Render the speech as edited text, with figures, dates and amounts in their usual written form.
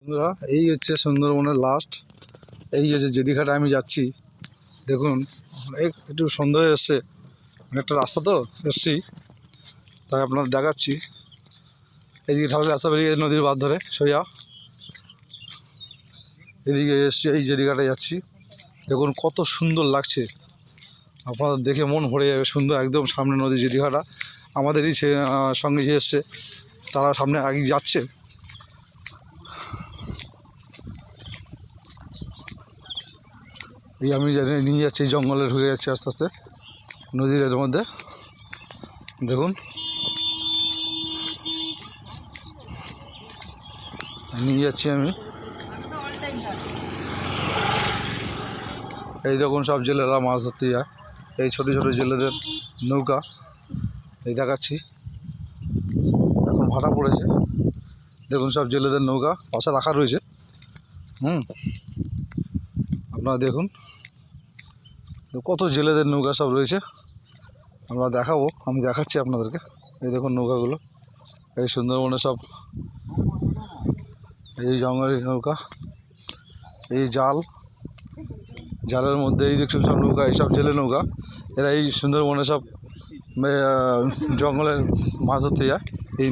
বন্ধুরা, এই হচ্ছে সুন্দরবনের লাস্ট। এই যে জেডিঘাটে আমি যাচ্ছি, দেখুন একটু সন্ধ্যা হয়ে এসছে, একটা রাস্তা তো এসছি, তাই আপনাদের দেখাচ্ছি। এইদিকে ঢালের রাস্তা বেরিয়ে নদীর বাঁধ ধরে সোজা এদিকে এসছি, এই জেডিঘাটে যাচ্ছি। দেখুন কত সুন্দর লাগছে, আপনাদের দেখে মন ভরে যাবে। সুন্দর একদম সামনে নদী জেডিঘাটা। আমাদেরই সে সঙ্গে যে এসছে তারা সামনে আগে যাচ্ছে। এই আমি নিয়ে যাচ্ছি, জঙ্গলে ঢুকে যাচ্ছি আস্তে আস্তে নদীর এর মধ্যে। দেখুন নিয়ে যাচ্ছি আমি। এই দেখুন সব জেলেরা মাছ ধরতে যায়, এই ছোটো ছোটো জেলেদের নৌকা এই দেখাচ্ছি। এখন ভাটা পড়েছে, দেখুন সব জেলেদের নৌকা পাশে রাখা রয়েছে। আপনারা দেখুন কত জেলেদের নৌকা সব রয়েছে, আমরা দেখাবো, আমি দেখাচ্ছি আপনাদেরকে। এই দেখুন নৌকাগুলো, এই সুন্দরবনে সব এই জঙ্গলের নৌকা, এই জালের মধ্যে এই দেখুন সব নৌকা, এইসব জেলে নৌকা। এরা এই সুন্দরবনে সব জঙ্গলে মাছ ধরতে যায় এই